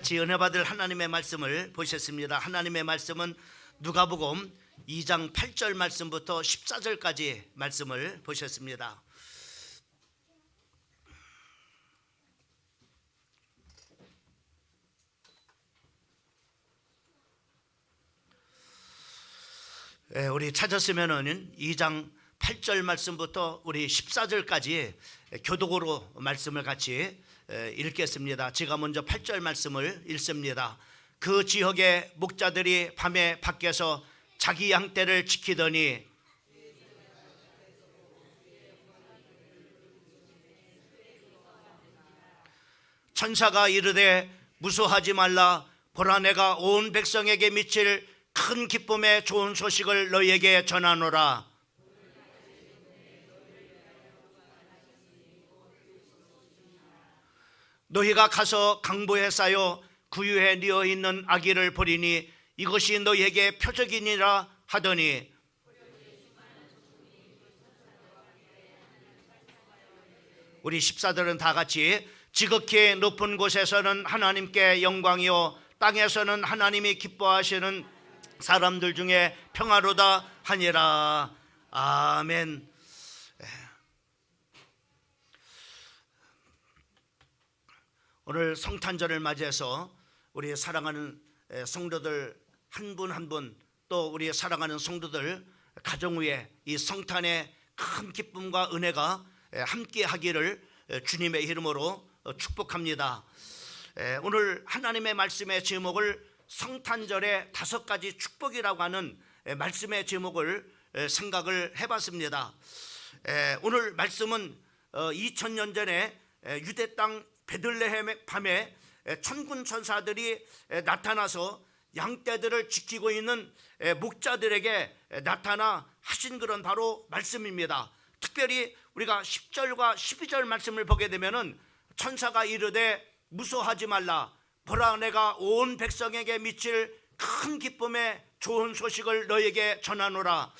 같이 은혜 받을 하나님의 말씀을 보셨습니다. 하나님의 말씀은 누가복음 2장 8절 말씀부터 14절까지 말씀을 보셨습니다. 우리 찾았으면은 2장 8절 말씀부터 우리 14절까지 교독으로 말씀을 같이 읽겠습니다. 제가 먼저 8절 말씀을 읽습니다. 그 지역의 목자들이 밤에 밖에서 자기 양떼를 지키더니 천사가 이르되 무서워하지 말라. 보라, 내가 온 백성에게 미칠 큰 기쁨의 좋은 소식을 너희에게 전하노라. 너희가 가서 강보에 쌓여 구유에 뉘어 있는 아기를 보리니 이것이 너희에게 표적이니라 하더니 우리 14절은 다 같이 지극히 높은 곳에서는 하나님께 영광이요 땅에서는 하나님이 기뻐하시는 사람들 중에 평화로다 하니라. 아멘. 오늘 성탄절을 맞이해서 우리 사랑하는 성도들 한 분 한 분, 또 우리 사랑하는 성도들 가정 위에 이 성탄의 큰 기쁨과 은혜가 함께 하기를 주님의 이름으로 축복합니다. 오늘 하나님의 말씀의 제목을 성탄절의 5가지 축복이라고 하는 말씀의 제목을 생각을 해봤습니다. 오늘 말씀은 2000년 전에 유대 땅 베들레헴의 밤에 천군 천사들이 나타나서 양떼들을 지키고 있는 목자들에게 나타나 하신 그런 바로 말씀입니다. 특별히 우리가 10절과 12절 말씀을 보게 되면은 천사가 이르되 무서워하지 말라. 보라, 내가 온 백성에게 미칠 큰 기쁨의 좋은 소식을 너희에게 전하노라.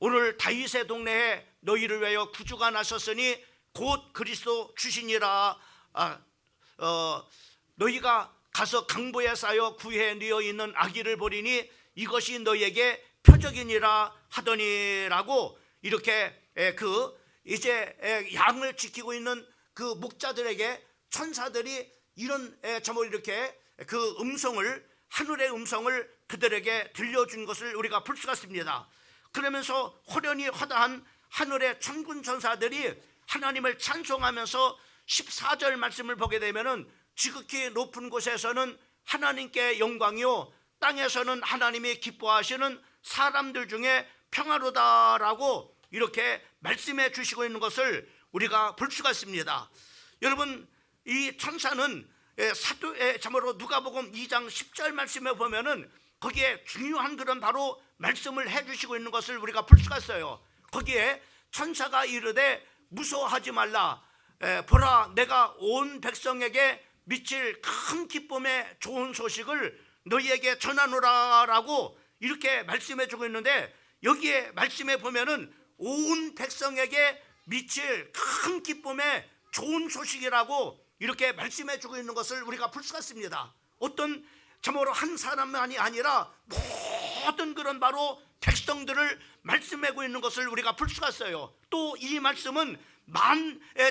오늘 다윗의 동네에 너희를 위하여 구주가 나섰으니 곧 그리스도 주시니라. 너희가 가서 강보에 쌓여 구유에 뉘어 있는 아기를 보리니 이것이 너희에게 표적이니라 하더니라고, 이렇게 이제 양을 지키고 있는 그 목자들에게 천사들이 이런 이렇게 그 음성을, 하늘의 음성을 그들에게 들려준 것을 우리가 볼 수가 있습니다. 그러면서 호련히 허다한 하늘의 천군 천사들이 하나님을 찬송하면서 14절 말씀을 보게 되면은 지극히 높은 곳에서는 하나님께 영광이요 땅에서는 하나님이 기뻐하시는 사람들 중에 평화로다라고 이렇게 말씀해 주시고 있는 것을 우리가 볼 수가 있습니다. 여러분, 이 천사는 사도의 참으로 누가복음 2장 10절 말씀에 보면은 거기에 중요한 그런 바로 말씀을 해 주시고 있는 것을 우리가 볼 수가 있어요. 거기에 천사가 이르되 무서워하지 말라. 보라, 내가 온 백성에게 미칠 큰 기쁨의 좋은 소식을 너희에게 전하노라라고 이렇게 말씀해 주고 있는데, 여기에 말씀해 보면은 온 백성에게 미칠 큰 기쁨의 좋은 소식이라고 이렇게 말씀해 주고 있는 것을 우리가 볼 수가 있습니다. 어떤 참으로 한 사람만이 아니라 모든 그런 바로 백성들을 말씀하고 있는 것을 우리가 볼 수가 있어요. 또 이 말씀은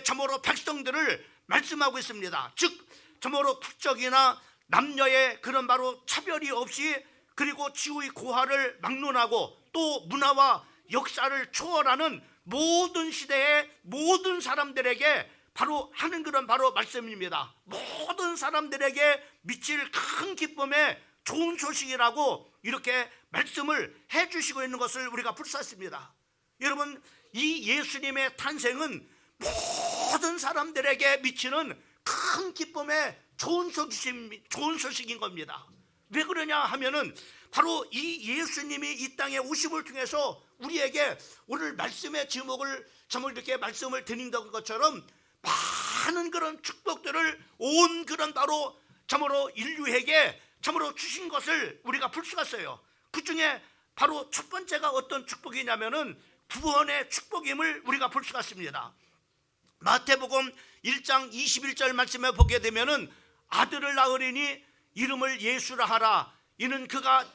참으로 백성들을 말씀하고 있습니다. 즉 참으로 국적이나 남녀의 그런 바로 차별이 없이, 그리고 지구의 고하를 막론하고 또 문화와 역사를 초월하는 모든 시대의 모든 사람들에게 바로 하는 그런 바로 말씀입니다. 모든 사람들에게 미칠 큰 기쁨의 좋은 소식이라고 이렇게 말씀을 해 주시고 있는 것을 우리가 볼 수 있습니다. 여러분, 이 예수님의 탄생은 모든 사람들에게 미치는 큰 기쁨의 좋은 소식인 겁니다. 왜 그러냐 하면은 바로 이 예수님이 이 땅에 오심을 통해서 우리에게 오늘 말씀의 제목을 참으로 이렇게 말씀을 드린 것처럼 많은 그런 축복들을 온 그런 바로 참으로 인류에게 참으로 주신 것을 우리가 볼 수가 있어요. 그 중에 바로 첫 번째가 어떤 축복이냐면은 구원의 축복임을 우리가 볼 수가 있습니다. 마태복음 1장 21절 말씀에 보게 되면은 아들을 낳으리니 이름을 예수라 하라. 이는 그가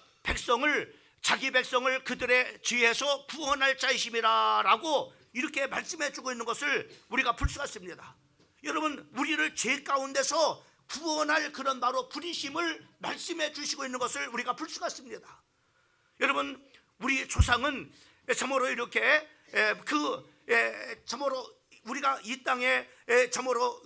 자기 백성을 그들의 죄에서 구원할 자이심이라 라고 이렇게 말씀해 주고 있는 것을 우리가 볼 수가 있습니다. 여러분, 우리를 죄 가운데서 구원할 그런 바로 부리심을 말씀해 주시고 있는 것을 우리가 볼 수가 있습니다. 여러분, 우리 조상은 참으로 이렇게 참으로 우리가 이 땅에 참으로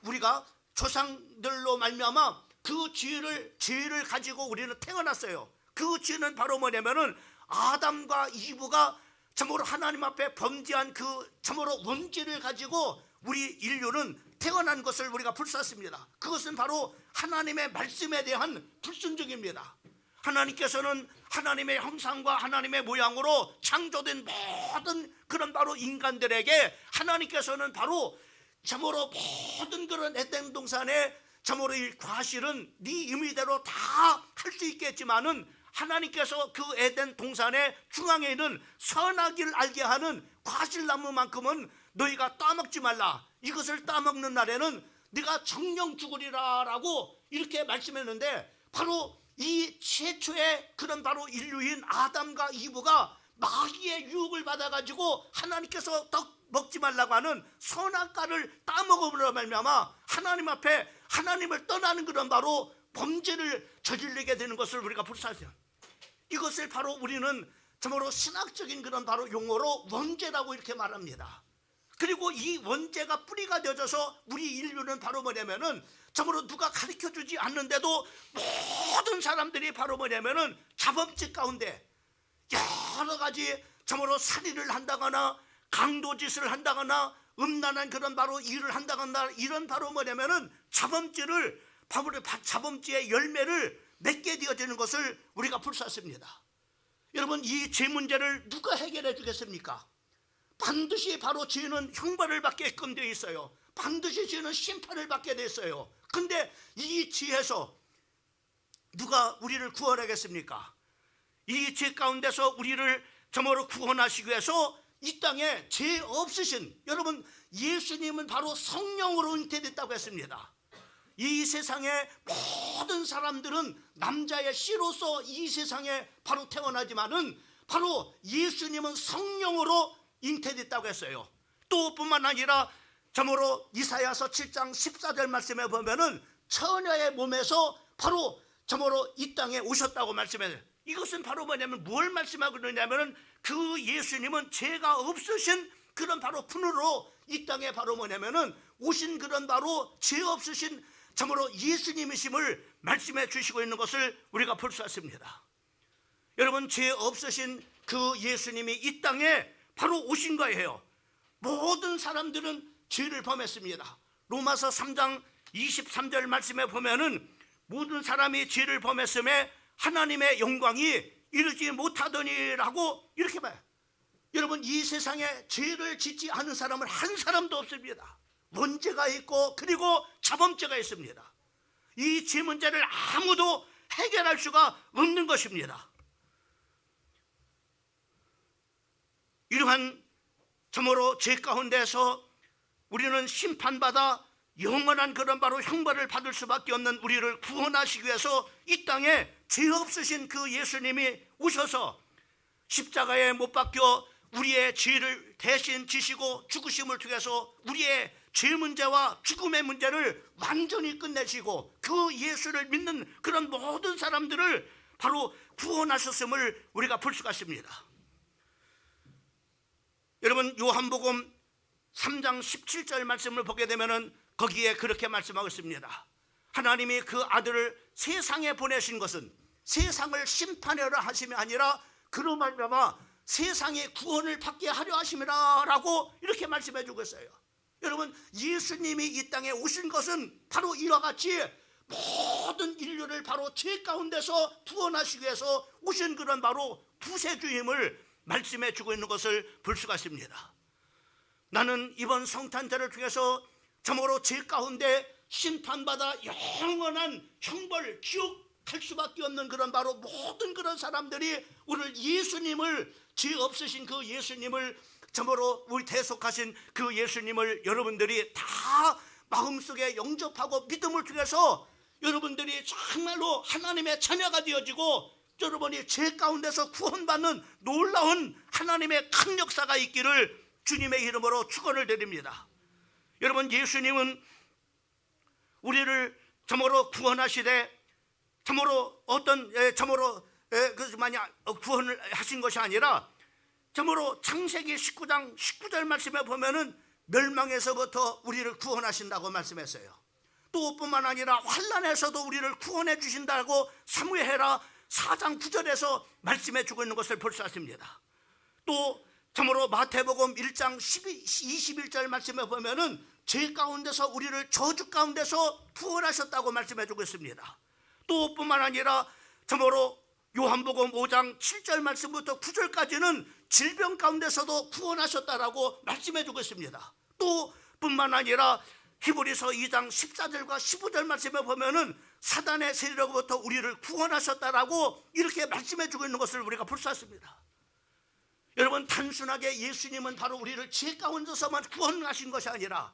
우리가 조상들로 말미암아 그 죄를 가지고 우리는 태어났어요. 그 죄는 바로 뭐냐면은 아담과 이브가 참으로 하나님 앞에 범죄한 그 참으로 원죄를 가지고 우리 인류는 태어난 것을 우리가 볼 수 있습니다. 그것은 바로 하나님의 말씀에 대한 불순종입니다. 하나님께서는 하나님의 형상과 하나님의 모양으로 창조된 모든 그런 바로 인간들에게 하나님께서는 바로 참으로 모든 그런 에덴 동산에 참으로 이 과실은 네 임의대로 다 할 수 있겠지만은 하나님께서 그 에덴 동산의 중앙에 있는 선악을 알게 하는 과실나무만큼은 너희가 따먹지 말라. 이것을 따먹는 날에는 네가 정령 죽으리라 라고 이렇게 말씀했는데, 바로 이 최초의 그런 바로 인류인 아담과 이브가 마귀의 유혹을 받아가지고 하나님께서 먹지 말라고 하는 선악과를 따먹음으로 말미암아 하나님 앞에 하나님을 떠나는 그런 바로 범죄를 저지르게 되는 것을 우리가 볼 수 있어요. 이것을 바로 우리는 참으로 신학적인 그런 바로 용어로 원죄라고 이렇게 말합니다. 그리고 이 원죄가 뿌리가 되어져서 우리 인류는 바로 뭐냐면은 참으로 누가 가르쳐주지 않는데도 모든 사람들이 바로 뭐냐면은 자범죄 가운데 여러 가지 참으로 살인을 한다거나 강도짓을 한다거나 음란한 그런 바로 일을 한다거나 이런 바로 뭐냐면은 자범죄의 열매를 맺게 되어지는 것을 우리가 볼 수 있습니다. 여러분, 이 죄 문제를 누가 해결해 주겠습니까? 반드시 바로 죄는 형벌을 받게끔 되어 있어요. 반드시 죄는 심판을 받게 되어 있어요. 근데 이 죄에서 누가 우리를 구원하겠습니까? 이 죄 가운데서 우리를 참으로 구원하시기 위해서 이 땅에 죄 없으신 여러분, 예수님은 바로 성령으로 잉태됐다고 했습니다. 이 세상의 모든 사람들은 남자의 씨로서 이 세상에 바로 태어나지만은 바로 예수님은 성령으로 잉태됐다고 했어요. 또 뿐만 아니라 참으로 이사야서 7장 14절 말씀에 보면은 처녀의 몸에서 바로 참으로 이 땅에 오셨다고 말씀해요. 이것은 바로 뭐냐면 뭘 말씀하고 있느냐면은 그 예수님은 죄가 없으신 그런 바로 분으로 이 땅에 바로 뭐냐면은 오신 그런 바로 죄 없으신 참으로 예수님이심을 말씀해 주시고 있는 것을 우리가 볼 수 있습니다. 여러분, 죄 없으신 그 예수님이 이 땅에 바로 오신 거예요. 모든 사람들은 죄를 범했습니다. 로마서 3장 23절 말씀에 보면은 모든 사람이 죄를 범했음에 하나님의 영광이 이르지 못하더니라고 이렇게 봐요. 여러분, 이 세상에 죄를 짓지 않은 사람은 한 사람도 없습니다. 원죄가 있고 그리고 자범죄가 있습니다. 이 죄 문제를 아무도 해결할 수가 없는 것입니다. 이러한 참으로 죄 가운데서 우리는 심판받아 영원한 그런 바로 형벌을 받을 수밖에 없는 우리를 구원하시기 위해서 이 땅에 죄 없으신 그 예수님이 오셔서 십자가에 못 박혀 우리의 죄를 대신 지시고 죽으심을 통해서 우리의 죄 문제와 죽음의 문제를 완전히 끝내시고 그 예수를 믿는 그런 모든 사람들을 바로 구원하셨음을 우리가 볼 수가 있습니다. 여러분, 요한복음 3장 17절 말씀을 보게 되면은 거기에 그렇게 말씀하고 있습니다. 하나님이 그 아들을 세상에 보내신 것은 세상을 심판하려 하심이 아니라 그로 말미암아 세상의 구원을 받게 하려 하심이라라고 이렇게 말씀해 주고 있어요. 여러분, 예수님이 이 땅에 오신 것은 바로 이와 같이 모든 인류를 바로 죄 가운데서 구원하시기 위해서 오신 그런 바로 구세주임을 말씀해 주고 있는 것을 볼 수가 있습니다. 나는 이번 성탄절을 통해서 참으로 죄 가운데 심판받아 영원한 형벌, 기억할 수밖에 없는 그런 바로 모든 그런 사람들이 오늘 예수님을, 죄 없으신 그 예수님을, 참으로 우리 대속하신 그 예수님을 여러분들이 다 마음속에 영접하고 믿음을 통해서 여러분들이 정말로 하나님의 자녀가 되어지고 여러분이 죄 가운데서 구원받는 놀라운 하나님의 큰 역사가 있기를 주님의 이름으로 축원을 드립니다. 여러분, 예수님은 우리를 참으로 구원하시되 참으로 구원을 하신 것이 아니라 참으로 창세기 19장 19절 말씀에 보면은 멸망에서부터 우리를 구원하신다고 말씀했어요. 또 뿐만 아니라 환난에서도 우리를 구원해 주신다고 사무엘하 4장 9절에서 말씀해 주고 있는 것을 볼 수 있습니다. 또 참으로 마태복음 1장 21절 말씀에 보면은 죄 가운데서 우리를 저주 가운데서 구원하셨다고 말씀해 주고 있습니다. 또 뿐만 아니라 참으로 요한복음 5장 7절 말씀부터 9절까지는 질병 가운데서도 구원하셨다라고 말씀해 주고 있습니다. 또 뿐만 아니라 히브리서 2장 14절과 15절 말씀에 보면은 사단의 세력으로부터 우리를 구원하셨다라고 이렇게 말씀해 주고 있는 것을 우리가 볼 수 있습니다. 여러분, 단순하게 예수님은 바로 우리를 죄 가운데서만 구원하신 것이 아니라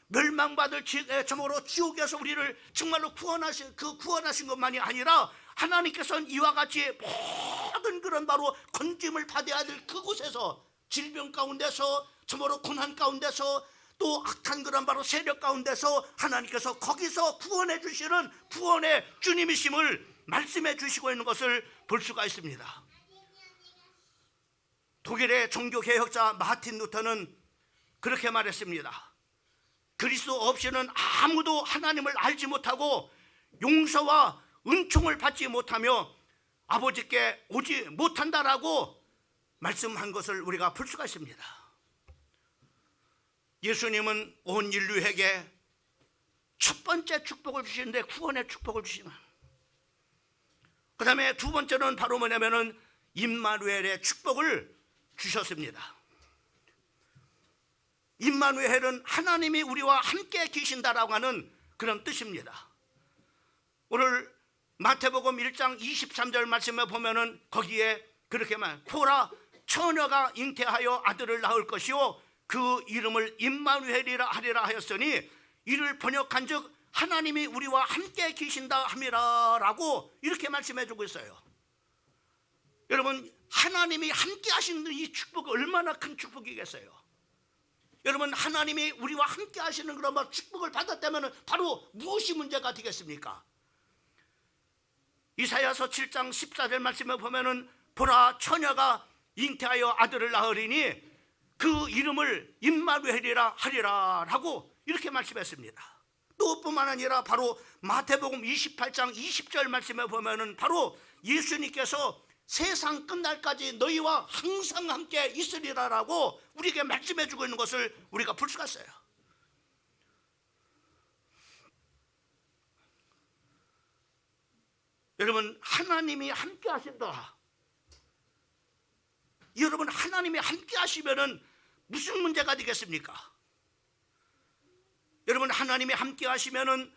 멸망받을 참으로 지옥에서 우리를 정말로 구원하신 것만이 아니라 하나님께서는 이와 같이 모든 그런 바로 건짐을 받아야 될 그곳에서 질병 가운데서 참으로 고난 가운데서 또 악한 그런 바로 세력 가운데서 하나님께서 거기서 구원해 주시는 구원의 주님이심을 말씀해 주시고 있는 것을 볼 수가 있습니다. 독일의 종교개혁자 마틴 루터는 그렇게 말했습니다. 그리스도 없이는 아무도 하나님을 알지 못하고 용서와 은총을 받지 못하며 아버지께 오지 못한다라고 말씀한 것을 우리가 볼 수가 있습니다. 예수님은 온 인류에게 첫 번째 축복을 주시는데 구원의 축복을 주시는, 그 다음에 두 번째는 바로 뭐냐면은 임마누엘의 축복을 주셨습니다. 임마누엘은 하나님이 우리와 함께 계신다라고 하는 그런 뜻입니다. 오늘 마태복음 1장 23절 말씀에 보면은 거기에 그렇게 보라, 처녀가 잉태하여 아들을 낳을 것이요 그 이름을 임마누엘이라 하리라 하였으니 이를 번역한즉 하나님이 우리와 함께 계신다 함이라라고 이렇게 말씀해 주고 있어요. 여러분, 하나님이 함께 하시는 이 축복이 얼마나 큰 축복이겠어요. 여러분, 하나님이 우리와 함께 하시는 그런 축복을 받았다면 바로 무엇이 문제가 되겠습니까? 이사야서 7장 14절 말씀에 보면은 보라, 처녀가 잉태하여 아들을 낳으리니 그 이름을 임마누엘이라 하리라 라고 이렇게 말씀했습니다. 또 뿐만 아니라 바로 마태복음 28장 20절 말씀에 보면은 바로 예수님께서 세상 끝날까지 너희와 항상 함께 있으리라라고 우리에게 말씀해 주고 있는 것을 우리가 볼 수가 있어요. 여러분, 하나님이 함께 하신다. 여러분, 하나님이 함께 하시면은 무슨 문제가 되겠습니까? 여러분, 하나님이 함께 하시면은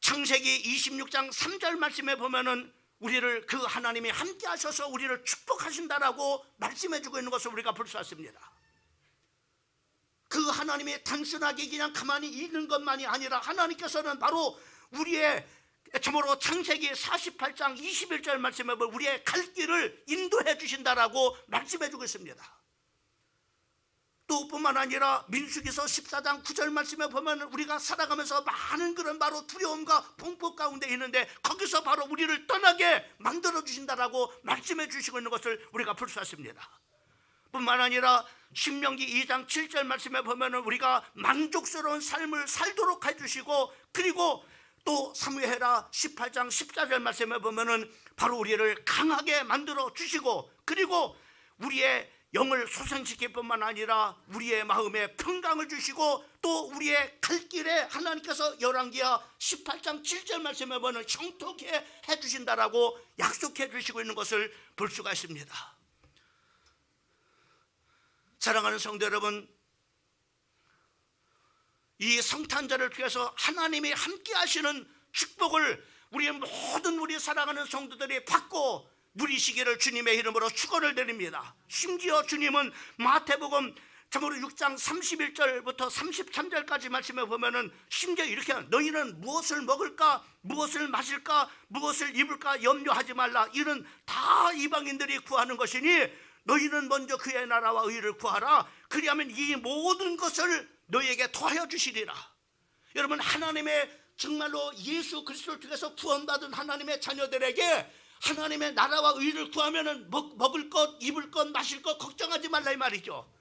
창세기 26장 3절 말씀에 보면은 우리를 그 하나님이 함께 하셔서 우리를 축복하신다라고 말씀해 주고 있는 것을 우리가 볼 수 있습니다. 그 하나님이 단순하게 그냥 가만히 있는 것만이 아니라 하나님께서는 바로 우리의 참으로 창세기 48장 21절 말씀에 보면 우리의 갈 길을 인도해 주신다라고 말씀해 주고 있습니다. 또 뿐만 아니라 민수기서 14장 9절 말씀에 보면 우리가 살아가면서 많은 그런 바로 두려움과 공포 가운데 있는데 거기서 바로 우리를 떠나게 만들어 주신다라고 말씀해 주시고 있는 것을 우리가 볼 수 있습니다. 뿐만 아니라 신명기 2장 7절 말씀에 보면 우리가 만족스러운 삶을 살도록 해주시고, 그리고 또 사무엘하 18장 14절 말씀에 보면은 바로 우리를 강하게 만들어 주시고, 그리고 우리의 영을 소생시킬 뿐만 아니라 우리의 마음에 평강을 주시고, 또 우리의 갈 길에 하나님께서 열왕기하 18장 7절 말씀에 보면 형통케 해주신다라고 약속해 주시고 있는 것을 볼 수가 있습니다. 사랑하는 성도 여러분, 이 성탄절을 통해서 하나님이 함께 하시는 축복을 우리 사랑하는 성도들이 받고 누리시기를 주님의 이름으로 축원을 드립니다. 심지어 주님은 마태복음 참고로 6장 31절부터 33절까지 말씀에 보면은 심지어 이렇게 너희는 무엇을 먹을까, 무엇을 마실까, 무엇을 입을까 염려하지 말라. 이는 다 이방인들이 구하는 것이니 너희는 먼저 그의 나라와 의를 구하라. 그리하면 이 모든 것을 너희에게 더하여 주시리라. 여러분, 하나님의 정말로 예수 그리스도를 통해서 구원받은 하나님의 자녀들에게 하나님의 나라와 의를 구하면은 먹을 것, 입을 것, 마실 것 걱정하지 말라 이 말이죠.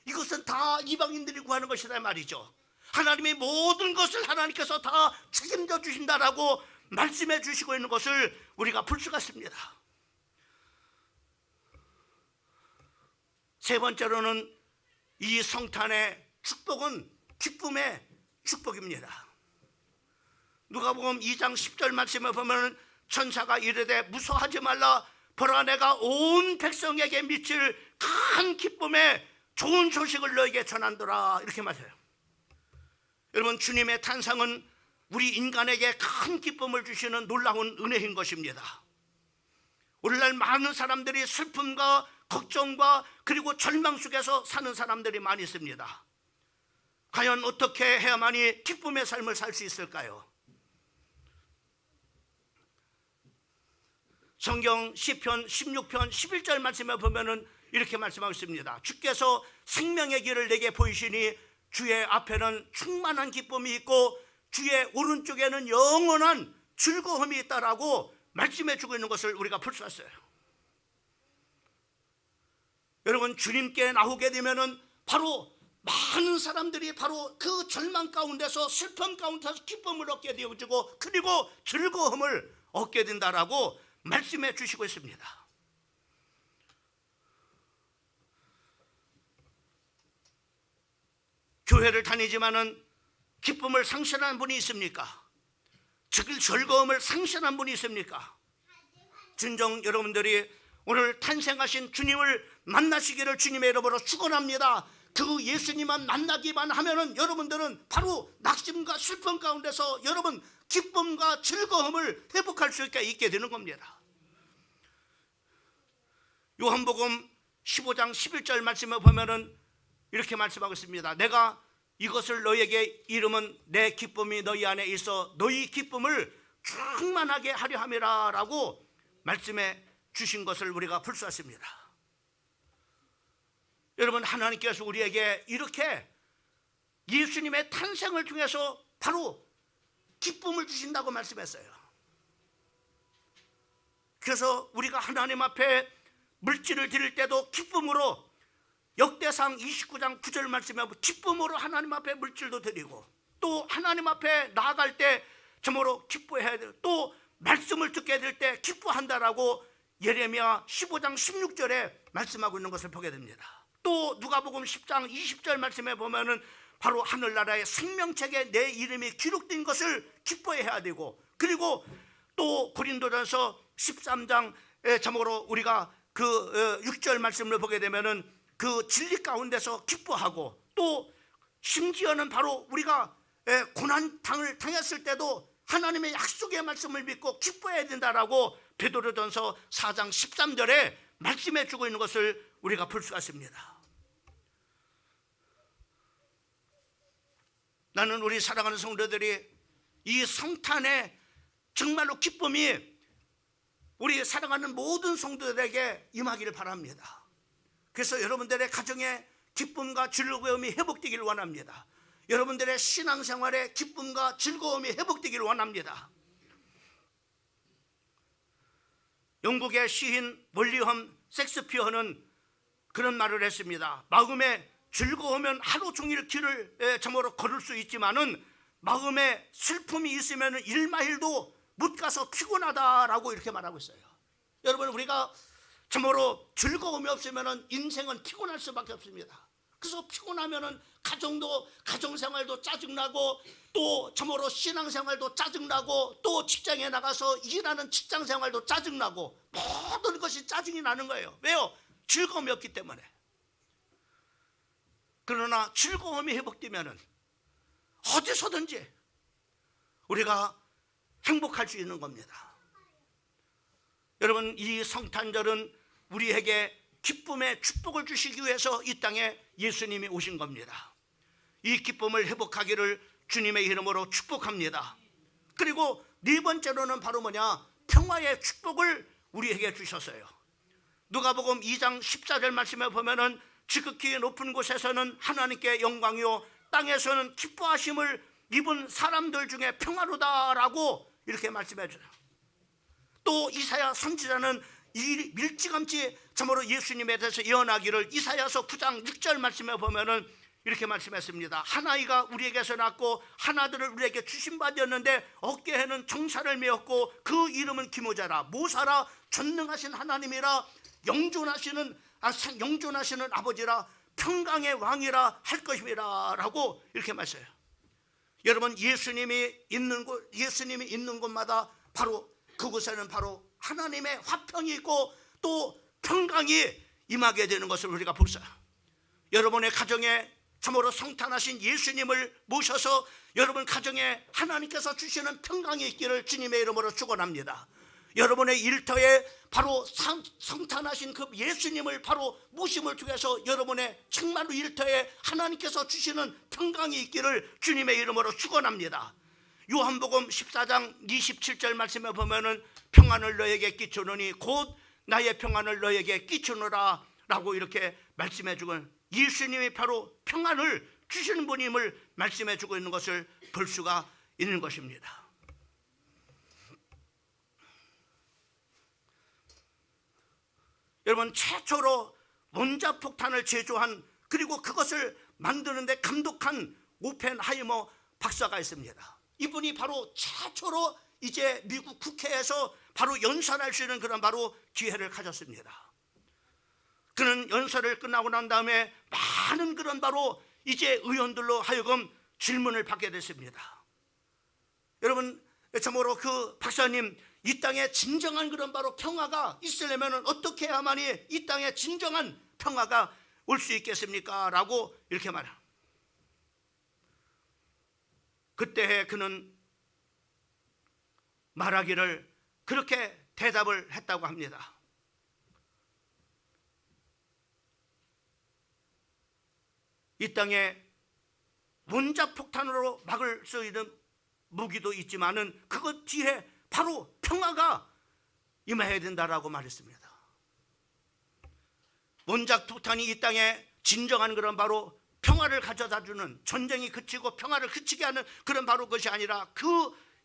이것은 다 이방인들이 구하는 것이다 이 말이죠. 하나님의 모든 것을 하나님께서 다 책임져 주신다라고 말씀해 주시고 있는 것을 우리가 볼 수가 있습니다. 세 번째로는 이 성탄의 축복은 기쁨의 축복입니다. 누가복음 2장 10절 말씀에 보면 천사가 이르되 무서워하지 말라. 보라, 내가 온 백성에게 미칠 큰 기쁨의 좋은 소식을 너에게 전한도라. 이렇게 말해요. 여러분, 주님의 탄생은 우리 인간에게 큰 기쁨을 주시는 놀라운 은혜인 것입니다. 오늘날 많은 사람들이 슬픔과 걱정과 그리고 절망 속에서 사는 사람들이 많이 있습니다. 과연 어떻게 해야만이 기쁨의 삶을 살 수 있을까요? 성경 시편 16편 11절 말씀에 보면은 이렇게 말씀하고 있습니다. 주께서 생명의 길을 내게 보이시니 주의 앞에는 충만한 기쁨이 있고 주의 오른쪽에는 영원한 즐거움이 있다라고 말씀해 주고 있는 것을 우리가 볼 수 있어요. 여러분, 주님께 나오게 되면은 바로 많은 사람들이 바로 그 절망 가운데서 슬픔 가운데서 기쁨을 얻게 되어지고 그리고 즐거움을 얻게 된다라고 말씀해 주시고 있습니다. 교회를 다니지만은 기쁨을 상실한 분이 있습니까? 즐거움을 상실한 분이 있습니까? 진정 여러분들이 오늘 탄생하신 주님을 만나시기를 주님의 이름으로 축원합니다. 그 예수님만 만나기만 하면은 여러분들은 바로 낙심과 슬픔 가운데서 여러분 기쁨과 즐거움을 회복할 수 있게 되는 겁니다. 요한복음 15장 11절 말씀에 보면은 이렇게 말씀하고 있습니다. 내가 이것을 너희에게 이름은 내 기쁨이 너희 안에 있어 너희 기쁨을 충만하게 하려 함이라 라고 말씀해 주신 것을 우리가 볼 수 있습니다. 여러분, 하나님께서 우리에게 이렇게 예수님의 탄생을 통해서 바로 기쁨을 주신다고 말씀했어요. 그래서 우리가 하나님 앞에 물질을 드릴 때도 기쁨으로, 역대상 29장 9절 말씀에 기쁨으로 하나님 앞에 물질도 드리고, 또 하나님 앞에 나아갈 때 참으로 기뻐해야 돼요. 또 말씀을 듣게 될 때 기뻐한다라고 예레미야 15장 16절에 말씀하고 있는 것을 보게 됩니다. 또 누가복음 10장 20절 말씀에 보면은 바로 하늘나라의 생명책에 내 이름이 기록된 것을 기뻐해야 되고, 그리고 또 고린도전서 13장에 참으로 우리가 그 6절 말씀을 보게 되면은 그 진리 가운데서 기뻐하고, 또 심지어는 바로 우리가 고난 당했을 때도 하나님의 약속의 말씀을 믿고 기뻐해야 된다라고 베드로전서 4장 13절에 말씀해 주고 있는 것을 우리가 볼 수가 있습니다. 나는 우리 사랑하는 성도들이 이 성탄의 정말로 기쁨이 우리 사랑하는 모든 성도들에게 임하기를 바랍니다. 그래서 여러분들의 가정에 기쁨과 즐거움이 회복되기를 원합니다. 여러분들의 신앙생활에 기쁨과 즐거움이 회복되기를 원합니다. 영국의 시인 윌리엄 셰익스피어는 그런 말을 했습니다. 마음에 즐거우면 하루 종일 길을 참으로 걸을 수 있지만은 마음에 슬픔이 있으면 1마일도 못 가서 피곤하다라고 이렇게 말하고 있어요. 여러분, 우리가 참으로 즐거움이 없으면 인생은 피곤할 수밖에 없습니다. 그래서 피곤하면은 가정생활도 짜증나고, 또 참으로 신앙생활도 짜증나고, 또 직장에 나가서 일하는 직장생활도 짜증나고, 모든 것이 짜증이 나는 거예요. 왜요? 즐거움이 없기 때문에. 그러나 즐거움이 회복되면은 어디서든지 우리가 행복할 수 있는 겁니다. 여러분, 이 성탄절은 우리에게 기쁨의 축복을 주시기 위해서 이 땅에 예수님이 오신 겁니다. 이 기쁨을 회복하기를 주님의 이름으로 축복합니다. 그리고 네 번째로는 바로 뭐냐? 평화의 축복을 우리에게 주셨어요. 누가복음 2장 14절 말씀에 보면은 지극히 높은 곳에서는 하나님께 영광이요 땅에서는 기뻐하심을 입은 사람들 중에 평화로다라고 이렇게 말씀해 줘요. 또 이사야 선지자는 이 일찌감치 참으로 예수님에 대해서 예언하기를 이사야서 9장 6절 말씀에 보면은 이렇게 말씀했습니다. 한 아이가 우리에게서 낳고 한 아들을 우리에게 주신 바 되었는데 어깨에는 정사를 메었고 그 이름은 기모자라 모사라 전능하신 하나님이라 영존하시는 아버지라 평강의 왕이라 할 것임이라 라고 이렇게 말해요. 여러분, 예수님이 있는 곳마다 바로 그곳에는 바로 하나님의 화평이 있고 또 평강이 임하게 되는 것을 우리가 볼 수 있어요. 여러분의 가정에 참으로 성탄하신 예수님을 모셔서 여러분 가정에 하나님께서 주시는 평강이 있기를 주님의 이름으로 축원합니다. 여러분의 일터에 바로 성탄하신 그 예수님을 바로 모심을 통해서 여러분의 정말로 일터에 하나님께서 주시는 평강이 있기를 주님의 이름으로 축원합니다. 요한복음 14장 27절 말씀에 보면은 평안을 너에게 끼치노니 곧 나의 평안을 너에게 끼치노라 라고 이렇게 말씀해 주고 예수님이 바로 평안을 주시는 분임을 말씀해 주고 있는 것을 볼 수가 있는 것입니다. 여러분, 최초로 원자폭탄을 제조한 그리고 그것을 만드는데 감독한 오펜하이머 박사가 있습니다. 이분이 바로 최초로 이제 미국 국회에서 바로 연설할 수 있는 그런 바로 기회를 가졌습니다. 그는 연설을 끝나고 난 다음에 많은 그런 바로 이제 의원들로 하여금 질문을 받게 됐습니다. 여러분, 참으로 그 박사님, 이 땅에 진정한 그런 바로 평화가 있으려면 어떻게 해야만이 이 땅에 진정한 평화가 올 수 있겠습니까? 라고 이렇게 말해요. 그때 그는 말하기를 그렇게 대답을 했다고 합니다. 이 땅에 원자폭탄으로 막을 수 있는 무기도 있지만은 그것 뒤에 바로 평화가 임해야 된다라고 말했습니다. 원자폭탄이 이 땅에 진정한 그런 바로 평화를 가져다주는, 전쟁이 그치고 평화를 그치게 하는 그런 바로 것이 아니라 그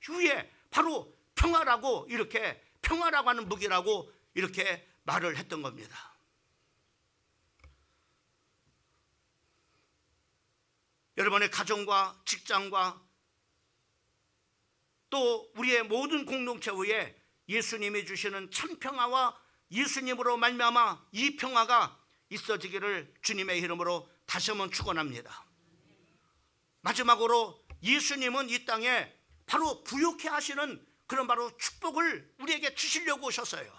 후에 바로 평화라고 이렇게 평화라고 하는 무기라고 이렇게 말을 했던 겁니다. 여러분의 가정과 직장과 또 우리의 모든 공동체 위에 예수님이 주시는 참 평화와 예수님으로 말미암아 이 평화가 있어지기를 주님의 이름으로 다시 한번 축원합니다. 마지막으로 예수님은 이 땅에 바로 부욕해 하시는 그런 바로 축복을 우리에게 주시려고 오셨어요.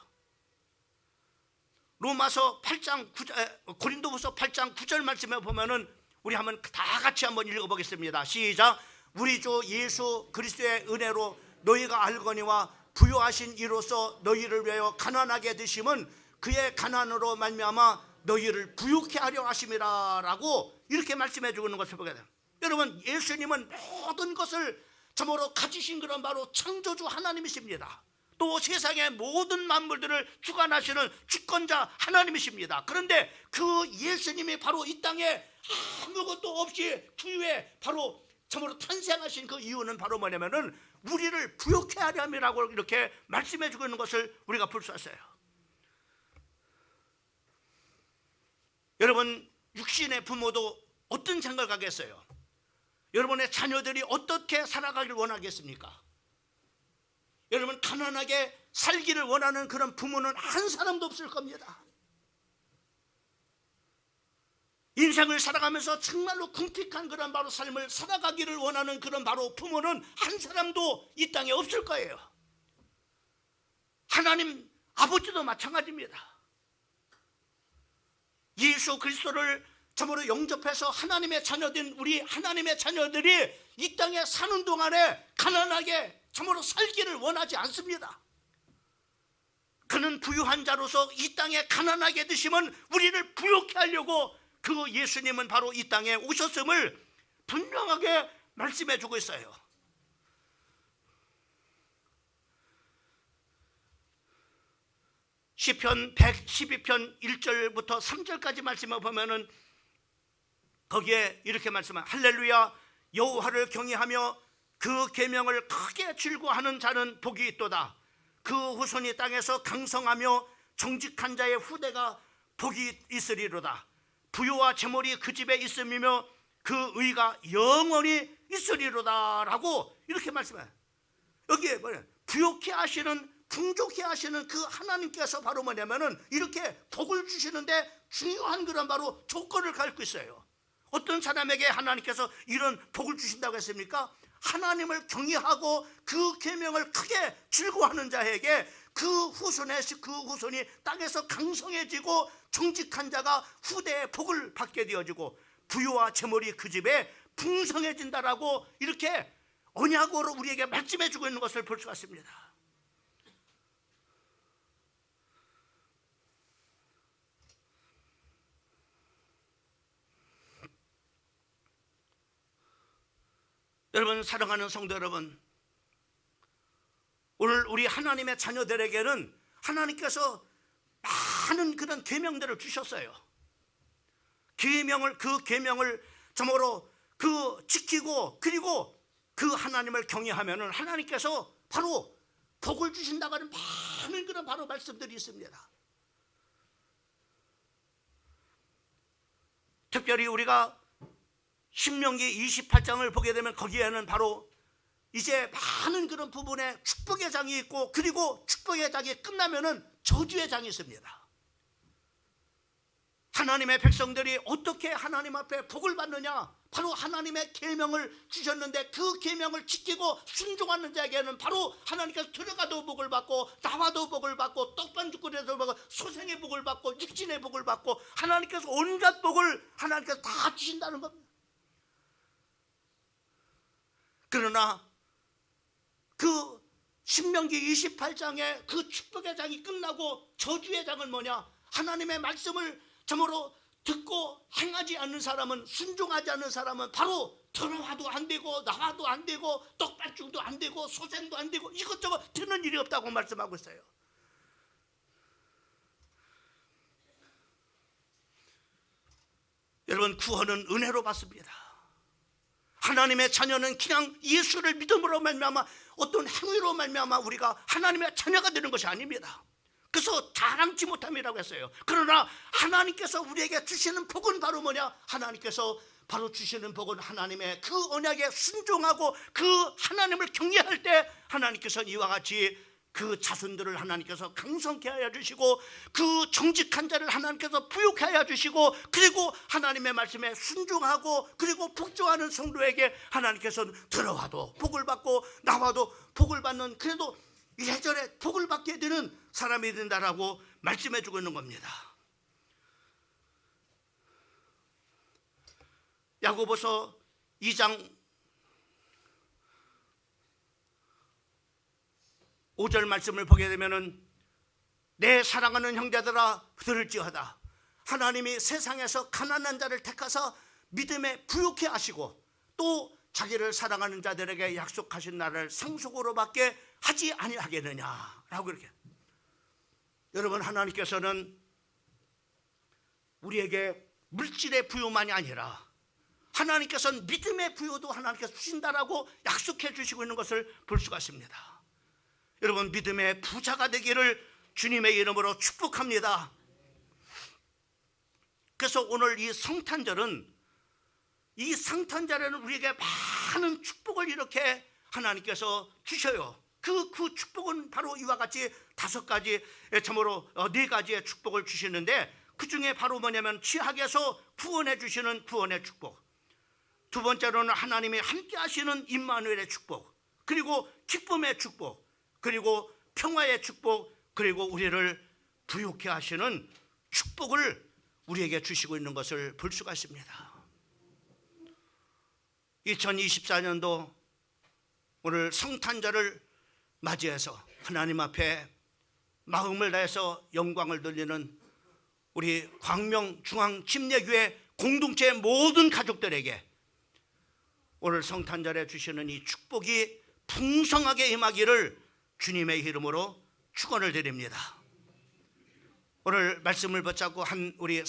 로마서 8장 9절, 고린도후서 8장 9절 말씀에 보면은 우리 한번 다 같이 한번 읽어보겠습니다. 시작. 우리 주 예수 그리스도의 은혜로 너희가 알거니와 부요하신 이로써 너희를 위하여 가난하게 되심은 그의 가난으로 말미암아 너희를 부욕해 하려 하심이라 라고 이렇게 말씀해 주고 있는 것을 보게 돼요. 여러분, 예수님은 모든 것을 참으로 가지신 그런 바로 창조주 하나님이십니다. 또 세상의 모든 만물들을 주관하시는 주권자 하나님이십니다. 그런데 그 예수님이 바로 이 땅에 아무것도 없이 부유에 바로 참으로 탄생하신 그 이유는 바로 뭐냐면은 우리를 부욕해 하려 함이라고 이렇게 말씀해 주고 있는 것을 우리가 볼 수 있어요. 여러분, 육신의 부모도 어떤 생각을 하겠어요? 여러분의 자녀들이 어떻게 살아가길 원하겠습니까? 여러분, 가난하게 살기를 원하는 그런 부모는 한 사람도 없을 겁니다. 인생을 살아가면서 정말로 궁핍한 그런 바로 삶을 살아가기를 원하는 그런 바로 부모는 한 사람도 이 땅에 없을 거예요. 하나님 아버지도 마찬가지입니다. 예수 그리스도를 참으로 영접해서 하나님의 자녀된 우리 하나님의 자녀들이 이 땅에 사는 동안에 가난하게 참으로 살기를 원하지 않습니다. 그는 부유한 자로서 이 땅에 가난하게 드시면 우리를 부욕해 하려고 그 예수님은 바로 이 땅에 오셨음을 분명하게 말씀해 주고 있어요. 시편 112편 1절부터 3절까지 말씀을 보면은 거기에 이렇게 말씀합니다. 할렐루야, 여호와를 경외하며 그 계명을 크게 즐거워하는 자는 복이 있도다. 그 후손이 땅에서 강성하며 정직한 자의 후대가 복이 있으리로다. 부요와 재물이 그 집에 있음이며 그 의가 영원히 있으리로다 라고 이렇게 말씀해요. 여기에 뭐냐, 부욕해 하시는, 풍족해 하시는 그 하나님께서 바로 뭐냐면은 이렇게 복을 주시는데 중요한 그런 바로 조건을 갖고 있어요. 어떤 사람에게 하나님께서 이런 복을 주신다고 했습니까? 하나님을 경외하고 그 계명을 크게 즐거워하는 자에게 그 후손이 땅에서 강성해지고 정직한 자가 후대에 복을 받게 되어지고 부유와 재물이 그 집에 풍성해진다라고 이렇게 언약으로 우리에게 말씀해 주고 있는 것을 볼 수가 있습니다. 여러분, 사랑하는 성도 여러분, 오늘 우리 하나님의 자녀들에게는 하나님께서 많은 그런 계명들을 주셨어요. 그 계명을 정말로 지키고 그리고 그 하나님을 경외하면은 하나님께서 바로 복을 주신다고 하는 많은 그런 바로 말씀들이 있습니다. 특별히 우리가 신명기 28장을 보게 되면 거기에는 바로 이제 많은 그런 부분에 축복의 장이 있고 그리고 축복의 장이 끝나면은 저주의 장이 있습니다. 하나님의 백성들이 어떻게 하나님 앞에 복을 받느냐? 바로 하나님의 계명을 주셨는데 그 계명을 지키고 순종하는 자에게는 바로 하나님께서 들어가도 복을 받고 나와도 복을 받고 떡반죽거리에도 복을, 소생의 복을 받고 육신의 복을 받고 하나님께서 온갖 복을 하나님께서 다 주신다는 겁니다. 그러나 그 신명기 28장의 그 축복의 장이 끝나고 저주의 장은 뭐냐? 하나님의 말씀을 참으로 듣고 행하지 않는 사람은, 순종하지 않는 사람은 바로 들어와도 안 되고 나와도 안 되고 떡반죽도 안 되고 소생도 안 되고 이것저것 되는 일이 없다고 말씀하고 있어요. 여러분, 구원은 은혜로 받습니다. 하나님의 자녀는 그냥 예수를 믿음으로 말미암아 어떤 행위로 말미암아 우리가 하나님의 자녀가 되는 것이 아닙니다. 그래서 자랑치 못함이라고 했어요. 그러나 하나님께서 우리에게 주시는 복은 바로 뭐냐? 하나님께서 바로 주시는 복은 하나님의 그 언약에 순종하고 그 하나님을 경외할 때 하나님께서 이와 같이 그 자손들을 하나님께서 강성케 하여 주시고 그 정직한 자를 하나님께서 부욕케 하여 주시고 그리고 하나님의 말씀에 순종하고 그리고 복종하는 성도에게 하나님께서 들어와도 복을 받고 나와도 복을 받는, 그래도 예전에 복을 받게 되는 사람이 된다라고 말씀해 주고 있는 겁니다. 야고보서 2장 5절 말씀을 보게 되면은 내 사랑하는 형제들아 들을지어다. 하나님이 세상에서 가난한 자를 택하사 믿음에 부욕케 하시고 또 자기를 사랑하는 자들에게 약속하신 날을 상속으로 받게 하지 아니하겠느냐라고 이렇게. 여러분, 하나님께서는 우리에게 물질의 부요만이 아니라 하나님께서는 믿음의 부요도 하나님께서 주신다라고 약속해 주시고 있는 것을 볼 수가 있습니다. 여러분, 믿음의 부자가 되기를 주님의 이름으로 축복합니다. 그래서 오늘 이 성탄절은, 이 성탄절에는 우리에게 많은 축복을 이렇게 하나님께서 주셔요. 그 축복은 바로 이와 같이 5가지, 참으로 4가지의 축복을 주시는데 그 중에 바로 뭐냐면 취학에서 구원해 주시는 구원의 축복, 두 번째로는 하나님이 함께 하시는 임마누엘의 축복, 그리고 기쁨의 축복, 그리고 평화의 축복, 그리고 우리를 부욕케 하시는 축복을 우리에게 주시고 있는 것을 볼 수가 있습니다. 2024년도 오늘 성탄절을 맞이해서 하나님 앞에 마음을 다해서 영광을 돌리는 우리 광명중앙침례교회 공동체 모든 가족들에게 오늘 성탄절에 주시는 이 축복이 풍성하게 임하기를 주님의 이름으로 축원을 드립니다. 오늘 말씀을 붙잡고 한 우리